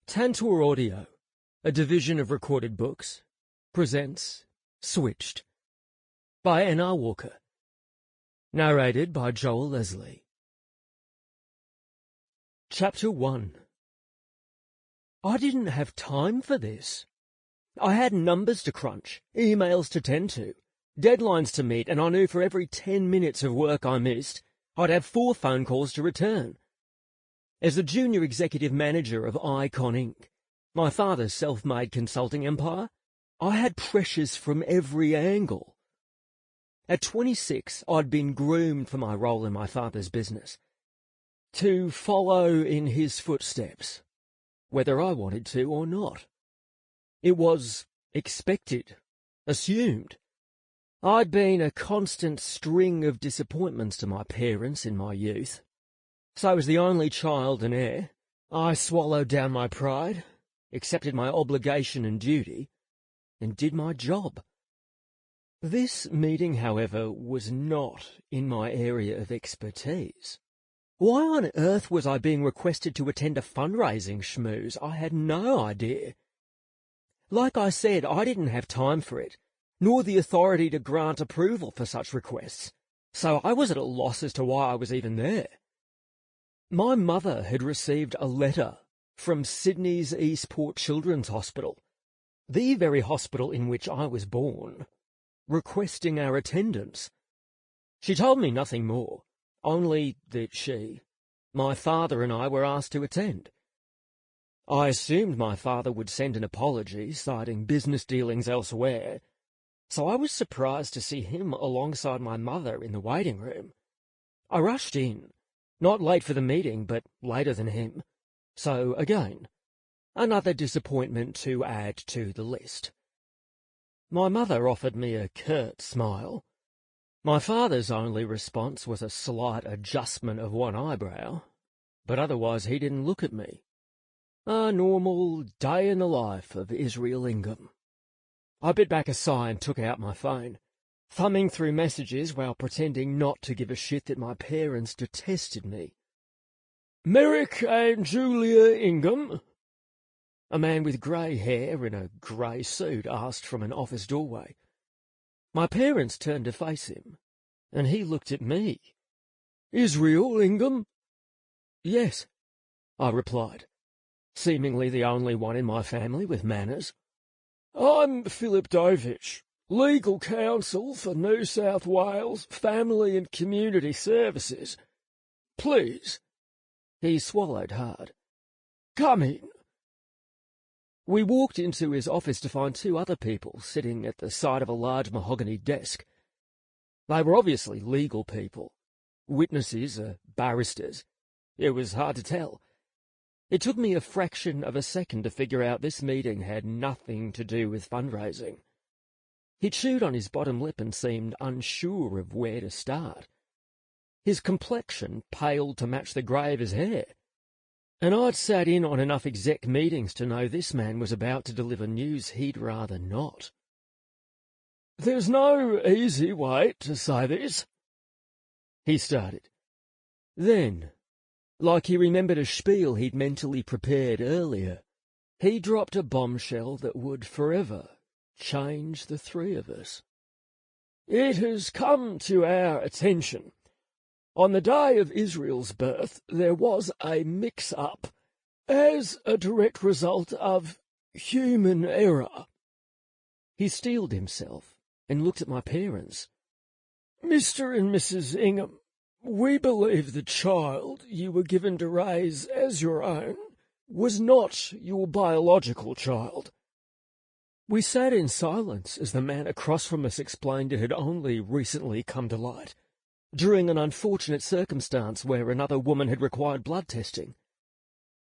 Tantor Audio, a division of Recorded Books, presents Switched by N.R. Walker. Narrated by Joel Leslie. Chapter 1. I didn't have time for this. I had numbers to crunch, emails to tend to, deadlines to meet, and I knew for every 10 minutes of work I missed, I'd have 4 phone calls to return. As the junior executive manager of Icon Inc., my father's self-made consulting empire, I had pressures from every angle. At 26, I'd been groomed for my role in my father's business, to follow in his footsteps, whether I wanted to or not. It was expected, assumed. I'd been a constant string of disappointments to my parents in my youth. So as the only child and heir, I swallowed down my pride, accepted my obligation and duty, and did my job. This meeting, however, was not in my area of expertise. Why on earth was I being requested to attend a fundraising schmooze? I had no idea. Like I said, I didn't have time for it, nor the authority to grant approval for such requests, so I was at a loss as to why I was even there. My mother had received a letter from Sydney's Eastport Children's Hospital, the very hospital in which I was born, requesting our attendance. She told me nothing more, only that she, my father and I were asked to attend. I assumed my father would send an apology, citing business dealings elsewhere, so I was surprised to see him alongside my mother in the waiting room. I rushed in. Not late for the meeting, but later than him. So, again, another disappointment to add to the list. My mother offered me a curt smile. My father's only response was a slight adjustment of one eyebrow, but otherwise he didn't look at me. A normal day in the life of Israel Ingham. I bit back a sigh and took out my phone, thumbing through messages while pretending not to give a shit that my parents detested me. Merrick and Julia Ingham? A man with grey hair in a grey suit asked from an office doorway. My parents turned to face him, and he looked at me. Israel Ingham? Yes, I replied, seemingly the only one in my family with manners. I'm Philip Dovich, Legal Counsel for New South Wales Family and Community Services. Please. He swallowed hard. Come in. We walked into his office to find 2 other people sitting at the side of a large mahogany desk. They were obviously legal people. Witnesses or barristers. It was hard to tell. It took me a fraction of a second to figure out this meeting had nothing to do with fundraising. He chewed on his bottom lip and seemed unsure of where to start. His complexion paled to match the grey of his hair, and I'd sat in on enough exec meetings to know this man was about to deliver news he'd rather not. There's no easy way to say this, he started. Then, like he remembered a spiel he'd mentally prepared earlier, he dropped a bombshell that would forever change the 3 of us. It has come to our attention. On the day of Israel's birth, there was a mix-up as a direct result of human error. He steeled himself and looked at my parents. Mr. and Mrs. Ingham, we believe the child you were given to raise as your own was not your biological child. We sat in silence as the man across from us explained it had only recently come to light, during an unfortunate circumstance where another woman had required blood testing.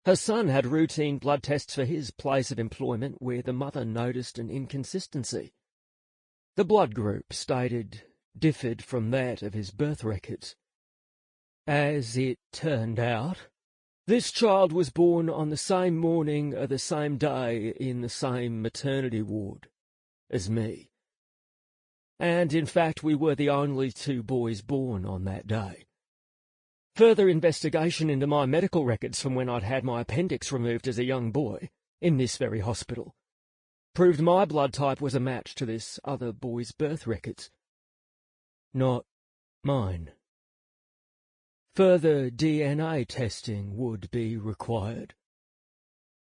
Her son had routine blood tests for his place of employment where the mother noticed an inconsistency. The blood group stated differed from that of his birth records. As it turned out, this child was born on the same morning of the same day in the same maternity ward as me. And in fact we were the only 2 boys born on that day. Further investigation into my medical records from when I'd had my appendix removed as a young boy, in this very hospital, proved my blood type was a match to this other boy's birth records. Not mine. Further DNA testing would be required.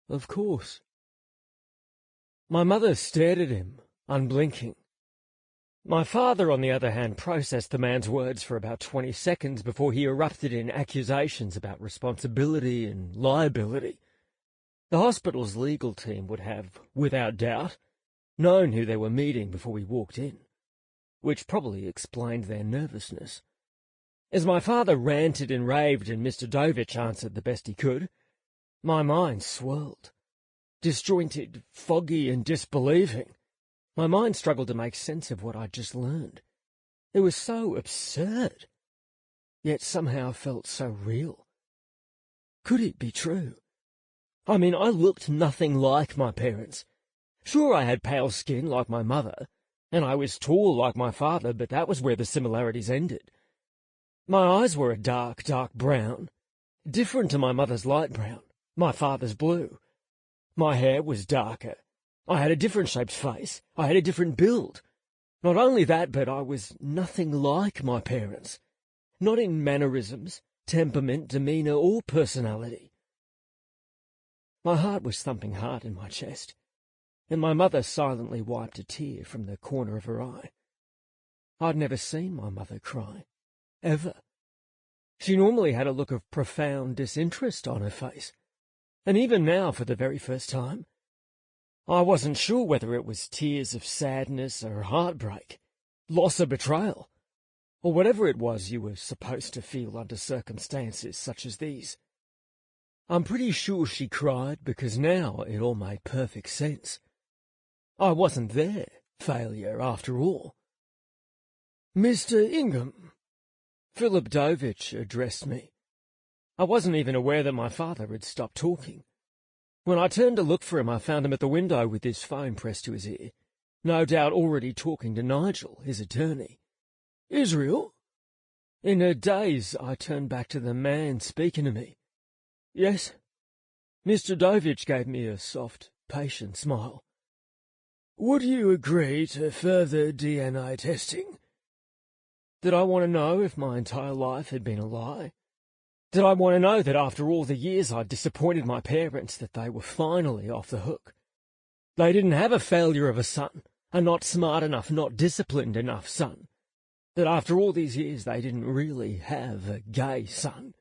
Of course. My mother stared at him, unblinking. My father, on the other hand, processed the man's words for about 20 seconds before he erupted in accusations about responsibility and liability. The hospital's legal team would have, without doubt, known who they were meeting before we walked in, which probably explained their nervousness. As my father ranted and raved and Mr. Dovich answered the best he could, my mind swirled. Disjointed, foggy and disbelieving, my mind struggled to make sense of what I'd just learned. It was so absurd, yet somehow felt so real. Could it be true? I mean, I looked nothing like my parents. Sure, I had pale skin like my mother, and I was tall like my father, but that was where the similarities ended. My eyes were a dark, dark brown, different to my mother's light brown, my father's blue. My hair was darker. I had a different shaped face. I had a different build. Not only that, but I was nothing like my parents. Not in mannerisms, temperament, demeanour, or personality. My heart was thumping hard in my chest, and my mother silently wiped a tear from the corner of her eye. I'd never seen my mother cry, ever. She normally had a look of profound disinterest on her face, and even now, for the very first time, I wasn't sure whether it was tears of sadness or heartbreak, loss or betrayal, or whatever it was you were supposed to feel under circumstances such as these. I'm pretty sure she cried because now it all made perfect sense. I wasn't their failure after all. Mr. Ingham, Philip Dovich addressed me. I wasn't even aware that my father had stopped talking. When I turned to look for him, I found him at the window with his phone pressed to his ear, no doubt already talking to Nigel, his attorney. Israel? In a daze, I turned back to the man speaking to me. Yes? Mr. Dovich gave me a soft, patient smile. Would you agree to further DNA testing? Did I want to know if my entire life had been a lie? Did I want to know that after all the years I'd disappointed my parents that they were finally off the hook? They didn't have a failure of a son, a not smart enough, not disciplined enough son. That after all these years they didn't really have a gay son.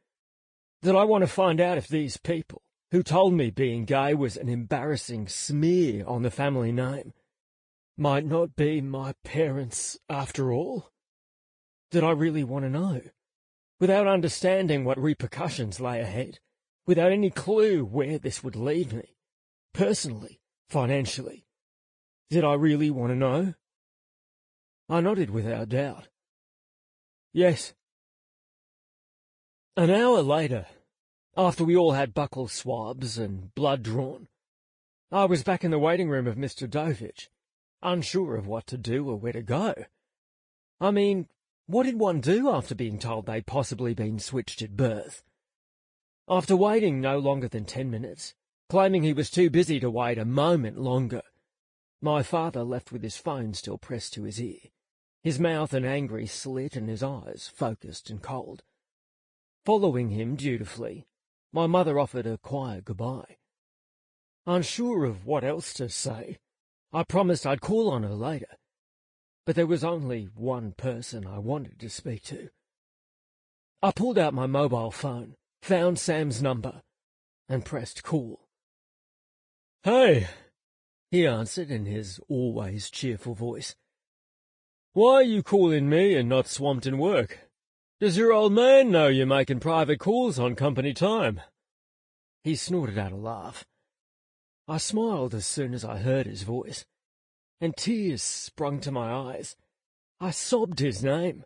Did I want to find out if these people, who told me being gay was an embarrassing smear on the family name, might not be my parents after all? Did I really want to know? Without understanding what repercussions lay ahead, without any clue where this would lead me, personally, financially. Did I really want to know? I nodded without doubt. Yes. An hour later, after we all had buccal swabs and blood drawn, I was back in the waiting room of Mr. Dovich, unsure of what to do or where to go. I mean, what did one do after being told they'd possibly been switched at birth? After waiting no longer than 10 minutes, claiming he was too busy to wait a moment longer, my father left with his phone still pressed to his ear, his mouth an angry slit and his eyes focused and cold. Following him dutifully, my mother offered a quiet goodbye. Unsure of what else to say, I promised I'd call on her later. But there was only one person I wanted to speak to. I pulled out my mobile phone, found Sam's number, and pressed call. Hey, he answered in his always cheerful voice. Why are you calling me and not swamped in work? Does your old man know you're making private calls on company time? He snorted out a laugh. I smiled as soon as I heard his voice, and tears sprung to my eyes. I sobbed his name.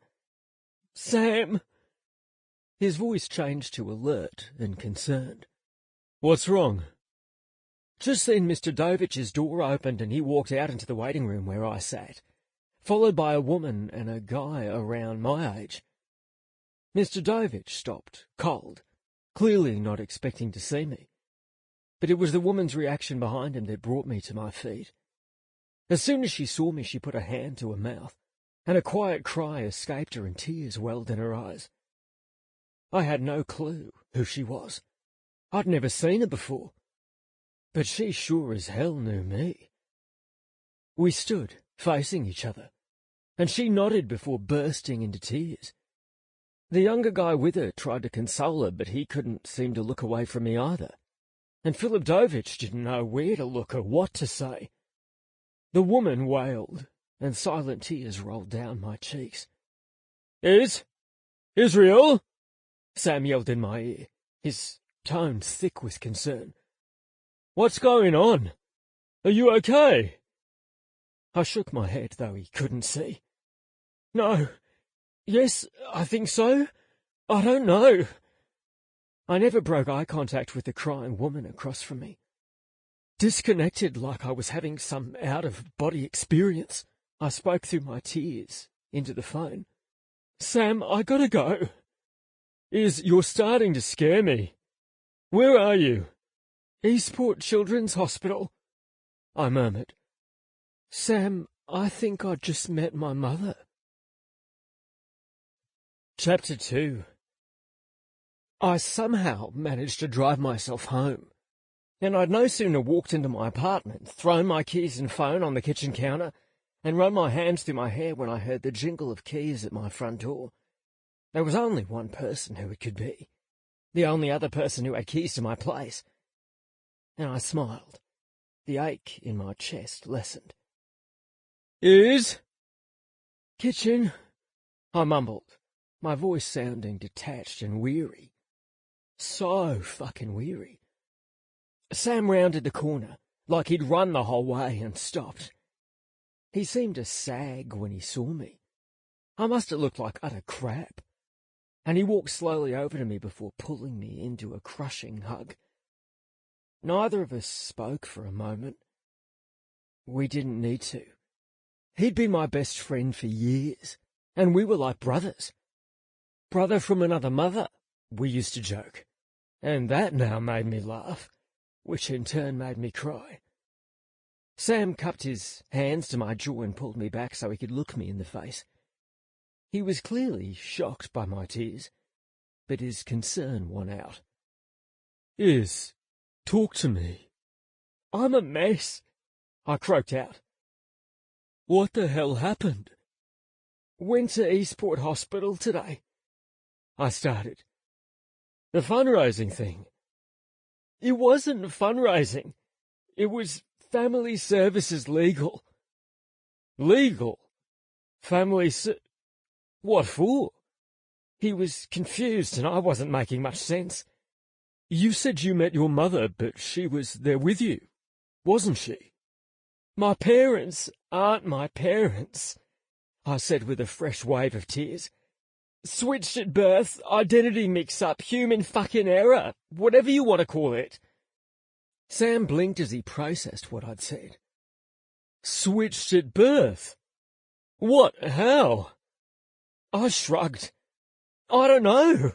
Sam! His voice changed to alert and concerned. What's wrong? Just then Mr. Dovich's door opened and he walked out into the waiting room where I sat, followed by a woman and a guy around my age. Mr. Dovich stopped, cold, clearly not expecting to see me. But it was the woman's reaction behind him that brought me to my feet. As soon as she saw me, she put a hand to her mouth, and a quiet cry escaped her and tears welled in her eyes. I had no clue who she was. I'd never seen her before. But she sure as hell knew me. We stood, facing each other, and she nodded before bursting into tears. The younger guy with her tried to console her, but he couldn't seem to look away from me either. And Philip Dovich didn't know where to look or what to say. The woman wailed, and silent tears rolled down my cheeks. Israel? Sam yelled in my ear, his tone thick with concern. What's going on? Are you okay? I shook my head, though he couldn't see. No. Yes, I think so. I don't know. I never broke eye contact with the crying woman across from me. Disconnected like I was having some out-of-body experience, I spoke through my tears into the phone. Sam, I gotta go. You're starting to scare me. Where are you? Eastport Children's Hospital, I murmured. Sam, I think I just met my mother. Chapter 2. I somehow managed to drive myself home, and I'd no sooner walked into my apartment, thrown my keys and phone on the kitchen counter, and run my hands through my hair when I heard the jingle of keys at my front door. There was only one person who it could be, the only other person who had keys to my place. And I smiled. The ache in my chest lessened. Kitchen, I mumbled, my voice sounding detached and weary. So fucking weary. Sam rounded the corner, like he'd run the whole way, and stopped. He seemed to sag when he saw me. I must have looked like utter crap. And he walked slowly over to me before pulling me into a crushing hug. Neither of us spoke for a moment. We didn't need to. He'd been my best friend for years, and we were like brothers. Brother from another mother, we used to joke. And that now made me laugh, which in turn made me cry. Sam cupped his hands to my jaw and pulled me back so he could look me in the face. He was clearly shocked by my tears, but his concern won out. Talk to me. I'm a mess, I croaked out. What the hell happened? Went to Eastport Hospital today, I started. The fundraising thing. It wasn't fundraising. It was family services legal. Legal? What for? He was confused and I wasn't making much sense. You said you met your mother, but she was there with you, wasn't she? My parents aren't my parents, I said with a fresh wave of tears. Switched at birth, identity mix-up, human fucking error, whatever you want to call it. Sam blinked as he processed what I'd said. Switched at birth? What? How? I shrugged. I don't know.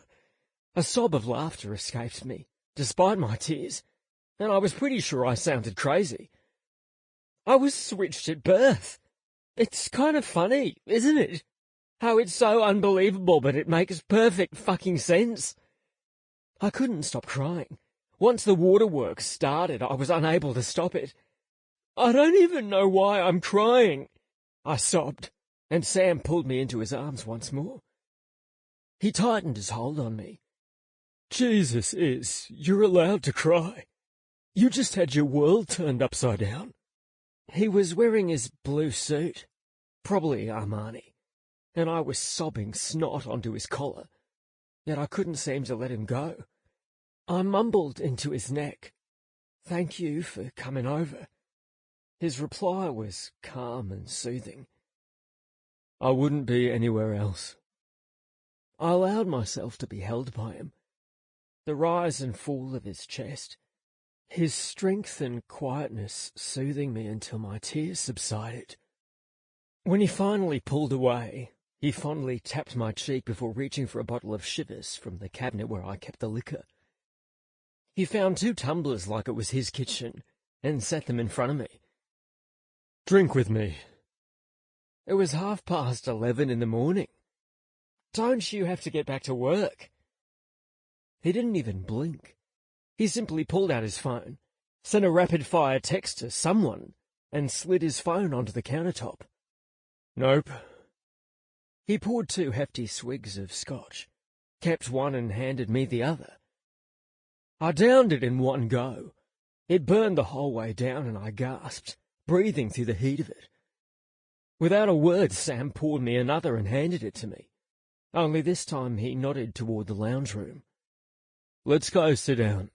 A sob of laughter escaped me, despite my tears, and I was pretty sure I sounded crazy. I was switched at birth. It's kind of funny, isn't it? How it's so unbelievable, but it makes perfect fucking sense. I couldn't stop crying. Once the waterworks started, I was unable to stop it. I don't even know why I'm crying, I sobbed, and Sam pulled me into his arms once more. He tightened his hold on me. Jesus, you're allowed to cry. You just had your world turned upside down. He was wearing his blue suit, probably Armani, and I was sobbing snot onto his collar, yet I couldn't seem to let him go. I mumbled into his neck, "Thank you for coming over." His reply was calm and soothing. I wouldn't be anywhere else. I allowed myself to be held by him. The rise and fall of his chest, his strength and quietness soothing me until my tears subsided. When he finally pulled away, He fondly tapped my cheek before reaching for a bottle of Shivers from the cabinet where I kept the liquor. He found 2 tumblers like it was his kitchen and set them in front of me. "Drink with me." It was 11:30 in the morning. "Don't you have to get back to work?" He didn't even blink. He simply pulled out his phone, sent a rapid-fire text to someone, and slid his phone onto the countertop. "Nope." He poured 2 hefty swigs of scotch, kept one and handed me the other. I downed it in one go. It burned the whole way down and I gasped, breathing through the heat of it. Without a word, Sam poured me another and handed it to me. Only this time he nodded toward the lounge room. "Let's go sit down."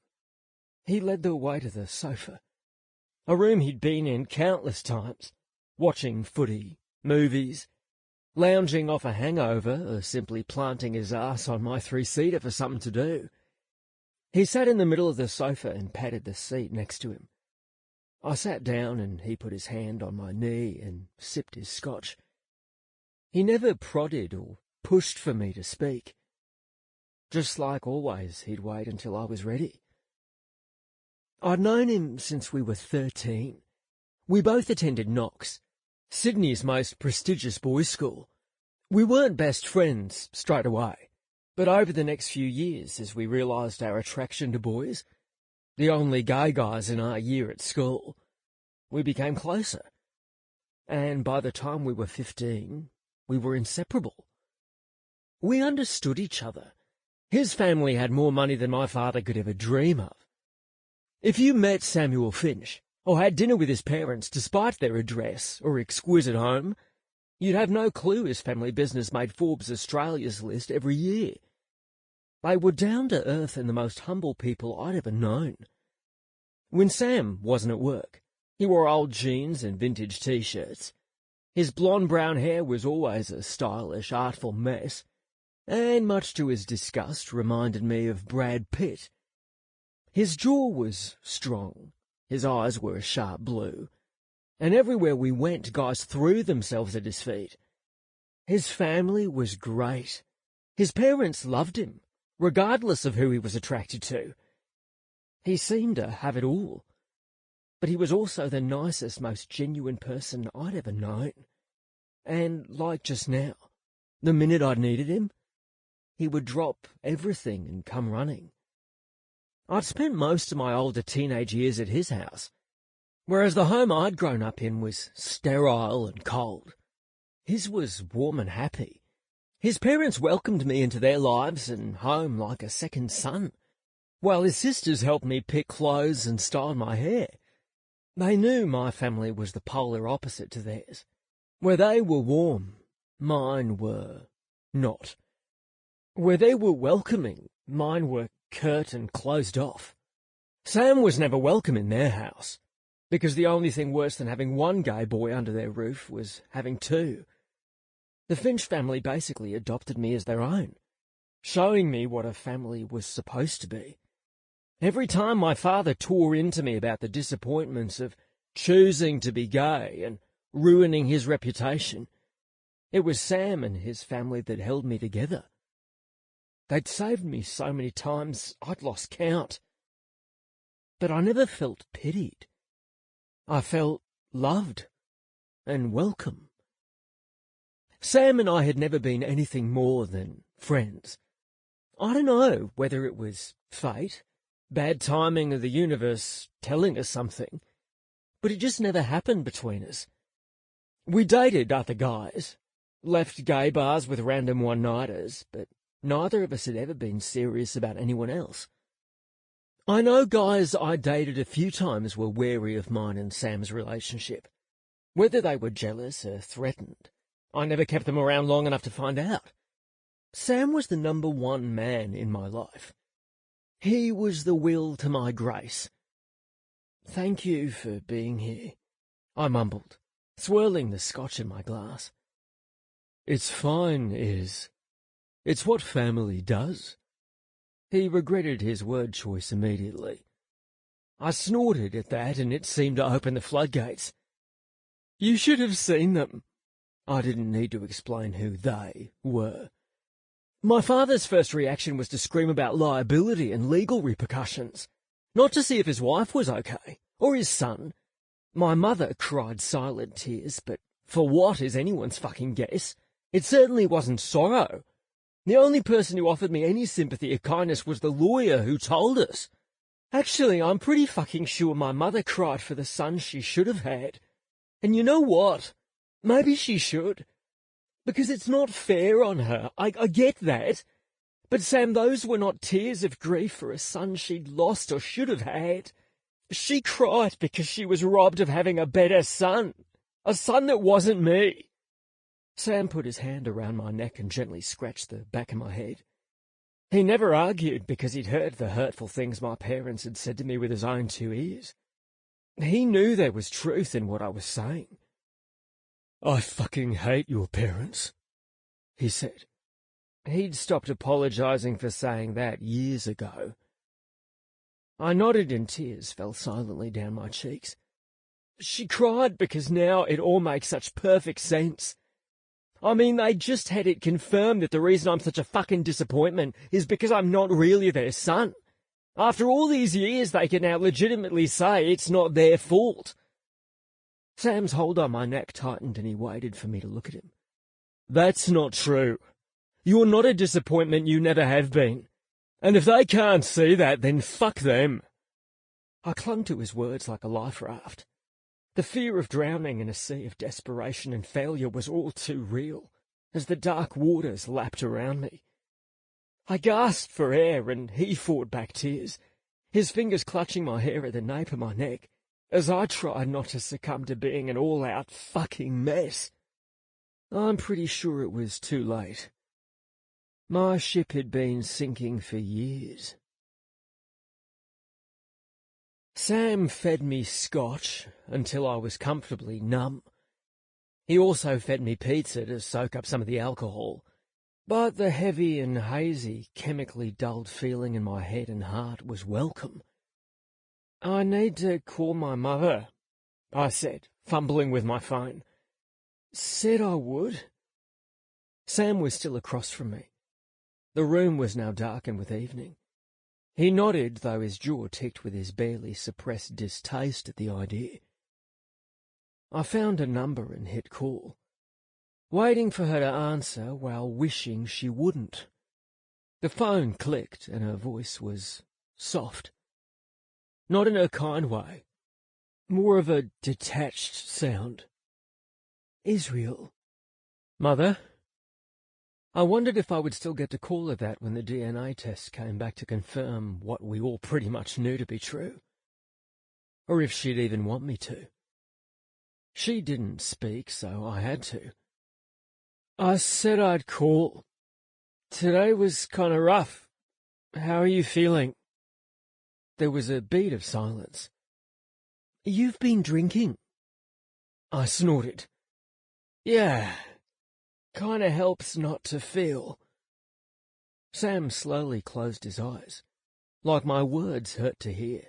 He led the way to the sofa, a room he'd been in countless times, watching footy, movies, lounging off a hangover, or simply planting his ass on my 3-seater for something to do. He sat in the middle of the sofa and patted the seat next to him. I sat down and he put his hand on my knee and sipped his scotch. He never prodded or pushed for me to speak. Just like always, he'd wait until I was ready. I'd known him since we were 13. We both attended Knox, Sydney's most prestigious boys' school. We weren't best friends straight away, but over the next few years, as we realised our attraction to boys, the only gay guys in our year at school, we became closer. And by the time we were 15, we were inseparable. We understood each other. His family had more money than my father could ever dream of. If you met Samuel Finch, or had dinner with his parents despite their address or exquisite home, you'd have no clue his family business made Forbes Australia's list every year. They were down to earth and the most humble people I'd ever known. When Sam wasn't at work, he wore old jeans and vintage T-shirts. His blonde-brown hair was always a stylish, artful mess, and much to his disgust reminded me of Brad Pitt. His jaw was strong, his eyes were a sharp blue, and everywhere we went guys threw themselves at his feet. His family was great. His parents loved him, regardless of who he was attracted to. He seemed to have it all, but he was also the nicest, most genuine person I'd ever known. And like just now, the minute I needed him, he would drop everything and come running. I'd spent most of my older teenage years at his house, whereas the home I'd grown up in was sterile and cold. His was warm and happy. His parents welcomed me into their lives and home like a second son, while his sisters helped me pick clothes and style my hair. They knew my family was the polar opposite to theirs. Where they were warm, mine were not. Where they were welcoming, mine were curt and closed off. Sam was never welcome in their house, because the only thing worse than having one gay boy under their roof was having 2. The Finch family basically adopted me as their own, showing me what a family was supposed to be. Every time my father tore into me about the disappointments of choosing to be gay and ruining his reputation, it was Sam and his family that held me together. They'd saved me so many times I'd lost count. But I never felt pitied. I felt loved and welcome. Sam and I had never been anything more than friends. I don't know whether it was fate, bad timing of the universe telling us something, but it just never happened between us. We dated other guys, left gay bars with random one-nighters, but neither of us had ever been serious about anyone else. I know guys I dated a few times were wary of mine and Sam's relationship. Whether they were jealous or threatened, I never kept them around long enough to find out. Sam was the number one man in my life. He was the will to my grace. "Thank you for being here," I mumbled, swirling the scotch in my glass. "It's fine, It's what family does." He regretted his word choice immediately. I snorted at that, and it seemed to open the floodgates. "You should have seen them. I didn't need to explain who they were. My father's first reaction was to scream about liability and legal repercussions, not to see if his wife was okay, or his son. My mother cried silent tears, but for what is anyone's fucking guess? It certainly wasn't sorrow. The only person who offered me any sympathy or kindness was the lawyer who told us. Actually, I'm pretty fucking sure my mother cried for the son she should have had. And you know what? Maybe she should. Because it's not fair on her. I get that. But Sam, those were not tears of grief for a son she'd lost or should have had. She cried because she was robbed of having a better son. A son that wasn't me. Sam put his hand around my neck and gently scratched the back of my head. He never argued because he'd heard the hurtful things my parents had said to me with his own 2 ears. He knew there was truth in what I was saying. I fucking hate your parents, he said. He'd stopped apologizing for saying that years ago. I nodded and tears fell silently down my cheeks. She cried because now it all makes such perfect sense. I mean, they just had it confirmed that the reason I'm such a fucking disappointment is because I'm not really their son. After all these years, they can now legitimately say it's not their fault. Sam's hold on my neck tightened and he waited for me to look at him. That's not true. You're not a disappointment, you never have been. And if they can't see that, then fuck them. I clung to his words like a life raft. The fear of drowning in a sea of desperation and failure was all too real, as the dark waters lapped around me. I gasped for air and he fought back tears, his fingers clutching my hair at the nape of my neck, as I tried not to succumb to being an all-out fucking mess. I'm pretty sure it was too late. My ship had been sinking for years. Sam fed me scotch until I was comfortably numb. He also fed me pizza to soak up some of the alcohol, but the heavy and hazy, chemically dulled feeling in my head and heart was welcome. I need to call my mother, I said, fumbling with my phone. Said I would. Sam was still across from me. The room was now darkened with evening. He nodded, though his jaw ticked with his barely suppressed distaste at the idea. I found a number and hit call, waiting for her to answer while wishing she wouldn't. The phone clicked and her voice was soft. Not in a kind way, more of a detached sound. Israel. Mother? I wondered if I would still get to call her that when the DNA test came back to confirm what we all pretty much knew to be true. Or if she'd even want me to. She didn't speak, so I had to. I said I'd call. Today was kind of rough. How are you feeling? There was a beat of silence. You've been drinking? I snorted. Yeah. Kinda helps not to feel. Sam slowly closed his eyes, like my words hurt to hear.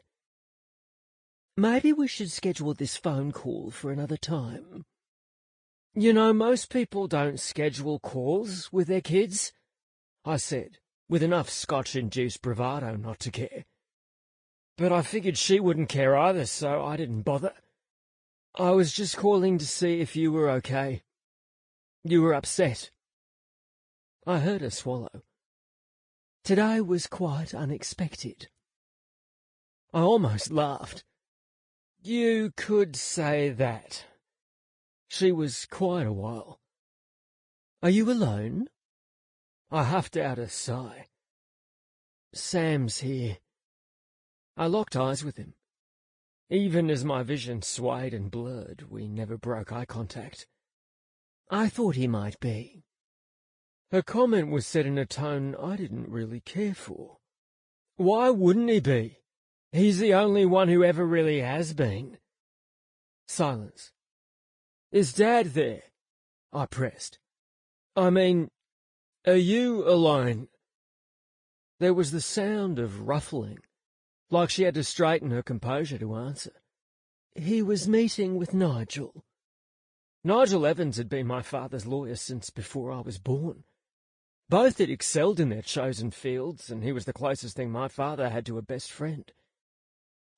Maybe we should schedule this phone call for another time. You know, most people don't schedule calls with their kids, I said, with enough scotch-induced bravado not to care. But I figured she wouldn't care either, so I didn't bother. I was just calling to see if you were okay. You were upset. I heard her swallow. Today was quite unexpected. I almost laughed. You could say that. She was quiet a while. Are you alone? I huffed out a sigh. Sam's here. I locked eyes with him. Even as my vision swayed and blurred, we never broke eye contact. I thought he might be. Her comment was said in a tone I didn't really care for. Why wouldn't he be? He's the only one who ever really has been. Silence. Is Dad there? I pressed. I mean, are you alone? There was the sound of ruffling, like she had to straighten her composure to answer. He was meeting with Nigel. Nigel Evans had been my father's lawyer since before I was born. Both had excelled in their chosen fields, and he was the closest thing my father had to a best friend.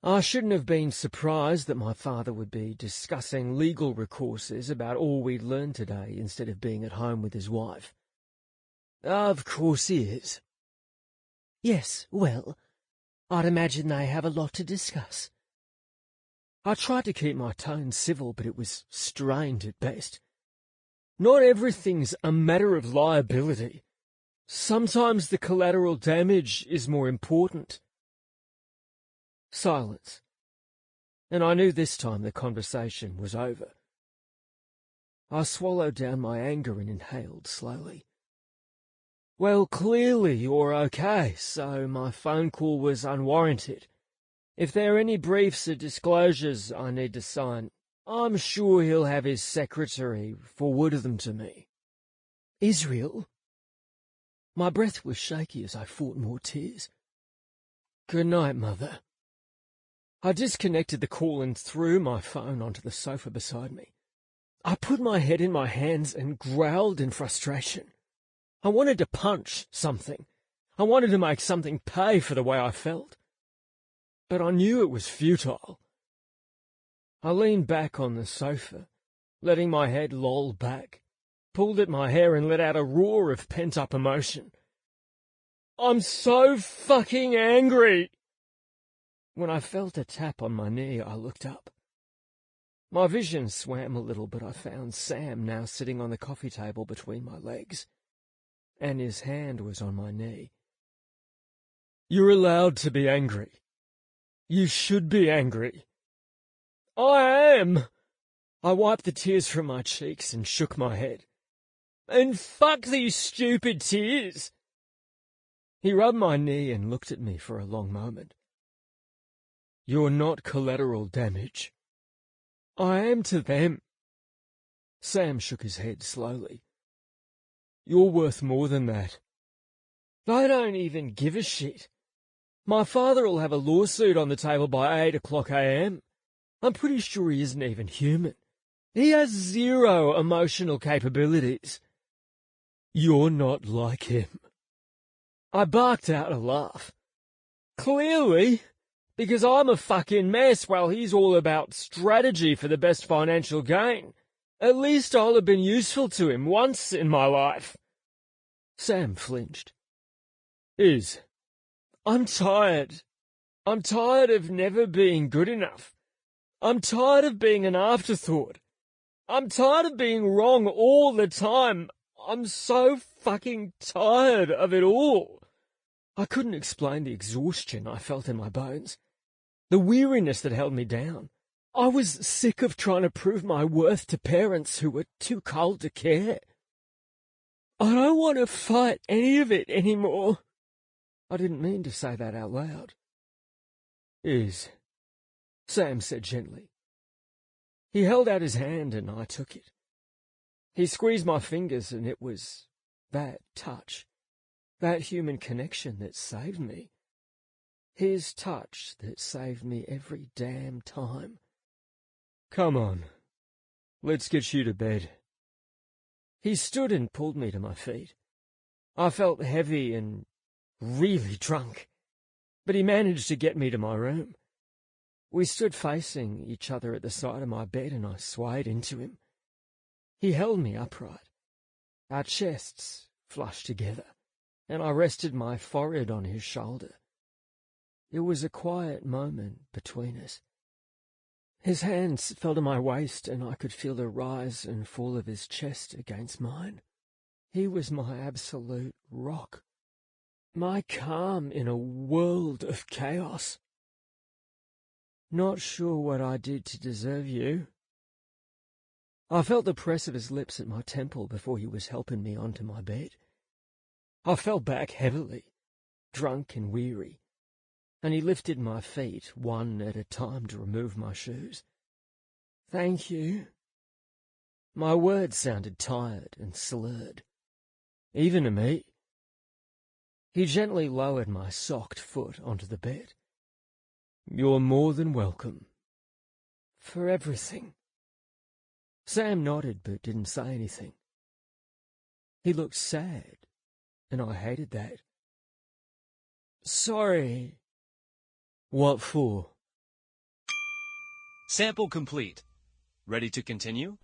I shouldn't have been surprised that my father would be discussing legal recourses about all we'd learned today instead of being at home with his wife. Of course he is. Yes, well, I'd imagine they have a lot to discuss. I tried to keep my tone civil, but it was strained at best. Not everything's a matter of liability. Sometimes the collateral damage is more important. Silence. And I knew this time the conversation was over. I swallowed down my anger and inhaled slowly. Well, clearly you're okay, so my phone call was unwarranted. If there are any briefs or disclosures I need to sign, I'm sure he'll have his secretary forward them to me. Israel? My breath was shaky as I fought more tears. Good night, Mother. I disconnected the call and threw my phone onto the sofa beside me. I put my head in my hands and growled in frustration. I wanted to punch something. I wanted to make something pay for the way I felt. But I knew it was futile. I leaned back on the sofa, letting my head loll back, pulled at my hair and let out a roar of pent-up emotion. I'm so fucking angry! When I felt a tap on my knee, I looked up. My vision swam a little, but I found Sam now sitting on the coffee table between my legs, and his hand was on my knee. You're allowed to be angry. You should be angry. I am! I wiped the tears from my cheeks and shook my head. And fuck these stupid tears! He rubbed my knee and looked at me for a long moment. You're not collateral damage. I am to them. Sam shook his head slowly. You're worth more than that. I don't even give a shit. My father'll have a lawsuit on the table by 8 o'clock a.m. I'm pretty sure he isn't even human. He has zero emotional capabilities. You're not like him. I barked out a laugh. Clearly, because I'm a fucking mess while he's all about strategy for the best financial gain. At least I'll have been useful to him once in my life. Sam flinched. I'm tired. I'm tired of never being good enough. I'm tired of being an afterthought. I'm tired of being wrong all the time. I'm so fucking tired of it all. I couldn't explain the exhaustion I felt in my bones, the weariness that held me down. I was sick of trying to prove my worth to parents who were too cold to care. I don't want to fight any of it anymore. I didn't mean to say that out loud. Sam said gently. He held out his hand and I took it. He squeezed my fingers and it was that touch, that human connection that saved me. His touch that saved me every damn time. Come on, let's get you to bed. He stood and pulled me to my feet. I felt heavy and really drunk, but he managed to get me to my room. We stood facing each other at the side of my bed and I swayed into him. He held me upright. Our chests flushed together, and I rested my forehead on his shoulder. It was a quiet moment between us. His hands fell to my waist and I could feel the rise and fall of his chest against mine. He was my absolute rock, my calm in a world of chaos. Not sure what I did to deserve you. I felt the press of his lips at my temple before he was helping me onto my bed. I fell back heavily, drunk and weary, and he lifted my feet one at a time to remove my shoes. Thank you. My words sounded tired and slurred, even to me. He gently lowered my socked foot onto the bed. You're more than welcome. For everything. Sam nodded but didn't say anything. He looked sad, and I hated that. Sorry. What for? Sample complete. Ready to continue?